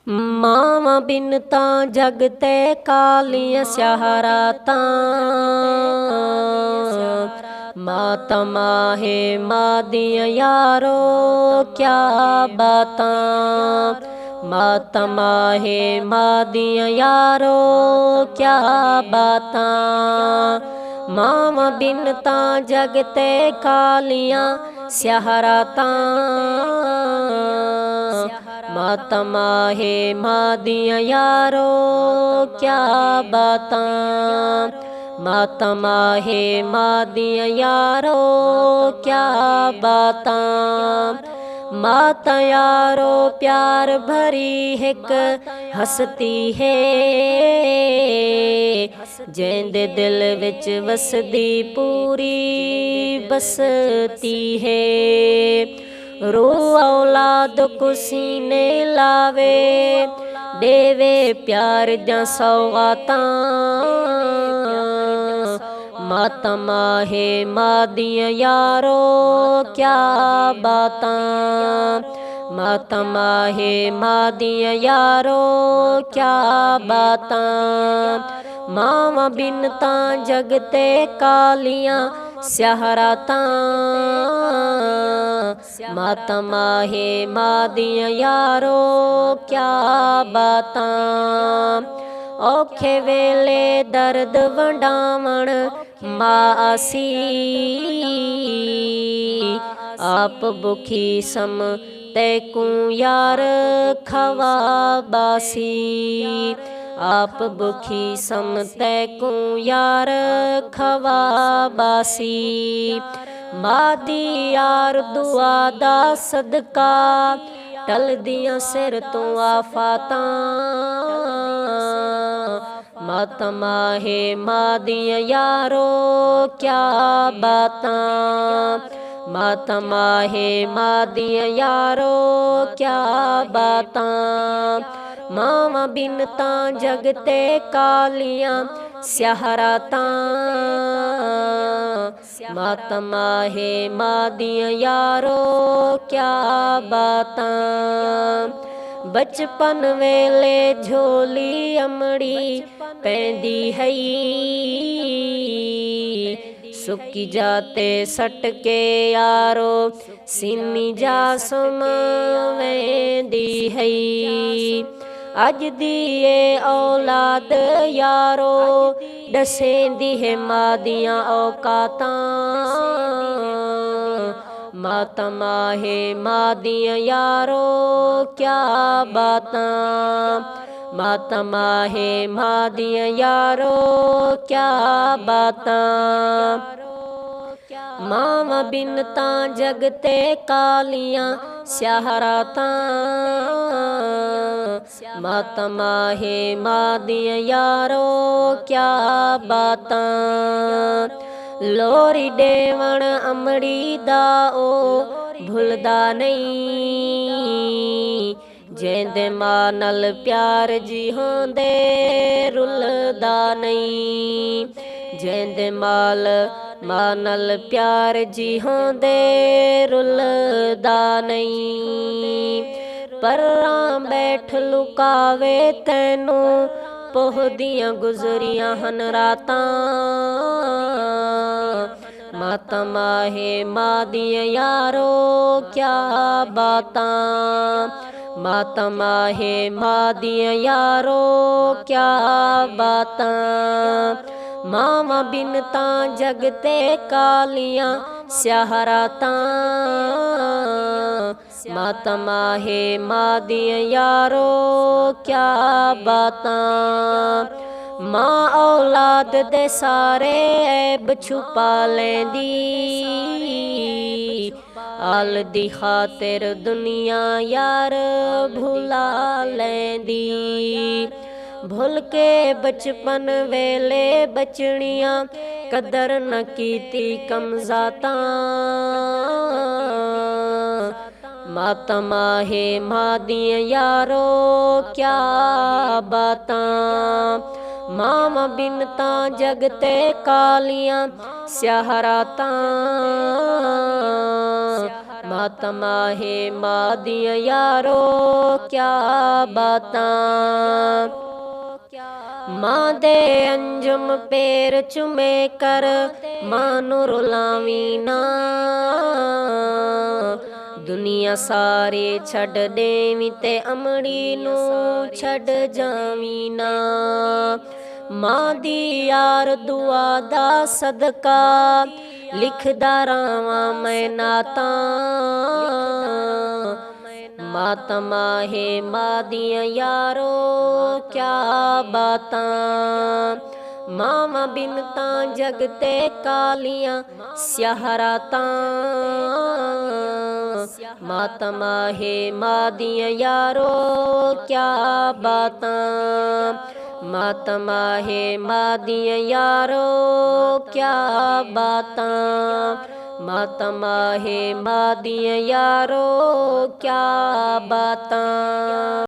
मावां बिन तां जग ते कालियां स्याहरातां। माता माहे मां दियां यारो क्या बातां। माता माहे मां दियां यारो क्या बातां। मावां बिन तां जग ते कालियां स्याहरातां। माता माहे मां दियां यारो क्या बातां। माता माहे मां दियां यारो क्या बातां। माता यारो प्यार भरी हिक हसती है। जैंदे दिल विच वसदी पूरी बसती है। रो औलाद को सीने लावे देवे प्यार दा सौगातां। माता माहे मां दियां यारो क्या बातां। माता माहे मां दियां यारो क्या बातां। मावां बिन तां जग ते कालियां स्याहरातां। माता माहे मां दियां यारो क्या बातां। औखे वेले दर्द वंडावण मां आसी। आप बुखी सम तैकू यार खवा बासी। आप बुखी सम तैकू यार खवा बासी। मां दी यार दुआ दा सदका टल दियां सिर तो आफातां। माता माहे मां दियां यारो क्या बातां। माता माहे मां दियां यारो क्या बातां। मावां बिन तां जग ते कालियां स्याहरातां। माता माहे मां दियां यारो क्या बातां। बचपन वेले झोली अमड़ी पैंदी हई। सुकी जाते सट के यारो सीनी जा सुम वेंदी हई। अज दी ये औलाद यारो दसेंदी है मां दियां औकातां। माता माहे मां दियां यारो क्या बातां। माता माहे मां दियां यारो क्या बातां। मावां बिन तां जग ते कालियां स्याहरातां। माता माहे मां दियां यारो क्या बातां। लोरी देवण अमड़ी दा ओ भुलदा नहीं। जैंदे मां नल प्यार जी होंदे रुलदा नहीं। जैंदे माल मां नल प्यार जी होंदे रुलदा नहीं। परां बैठ लुकावे तैनू पोह दियां गुजरियां हन रातां। माता माहे मां दियां यारो क्या बातां। माता माहे मां दियां यारो क्या बातां। मावां बिन तां जग ते कालियां स्याहरातां। माता माहे मां दियां यारो क्या बातां। मां औलाद दे सारे ऐब छुपा लैंदी। आल दी खातिर दुनिया यार भुला लैंदी। भुल के बचपन वेले बचनियां कदर न कीती कमजातां। माता माहे मां दियां यारो क्या बातां। ਮਾਵਾਂ ਬਿਨ ਤਾਂ ਜਗ ਤੇ ਕਾਲੀਆਂ ਸਿਆਹਰਾਤਾਂ ਮਾਤਮਾ ਹੈ ਮਾਂ ਦੀਆਂ ਯਾਰੋ ਕਿਆ ਬਾਤਾਂ ਮਾਂ ਦੇ ਅੰਜਮ ਪੈਰ ਚੁਮੇ ਕਰ ਮਾਂ ਨੂੰ ਰੁਲਾਵੀਂ ਨਾ ਦੁਨੀਆ ਸਾਰੇ ਛੱਡ ਦੇਵੀਂ ਤੇ ਅਮੜੀ ਨੂੰ ਛੱਡ ਜਾਵੀਂ ਨਾ ਮਾਂ ਦੀ ਯਾਰ ਦੁਆ ਦਾ ਸਦਕਾ ਲਿਖਦਾ ਰਾਵਾਂ ਮੈਂ ਨਾਤਾਂ ਮਾਤਮਾ ਹੈ ਮਾਂ ਦੀਆਂ ਯਾਰੋ ਕਿਆ ਬਾਤਾਂ ਮਾਵਾਂ ਬਿਨ ਤਾਂ ਜਗ ਤੇ ਕਾਲੀਆਂ ਸਿਆਹਰਾਤਾਂ ਮਾਤਮਾ ਹੈ ਮਾਂ ਦੀਆਂ ਯਾਰੋ ਕਿਆ ਬਾਤਾਂ ਮਾਤਮਾ ਹੈ ਮਾਂ ਦੀਆਂ ਯਾਰੋ ਕਿਆ ਬਾਤਾਂ ਮਾਤਮਾ ਹੈ ਮਾਂ ਦੀਆਂ ਯਾਰੋ ਕਿਆ ਬਾਤਾਂ।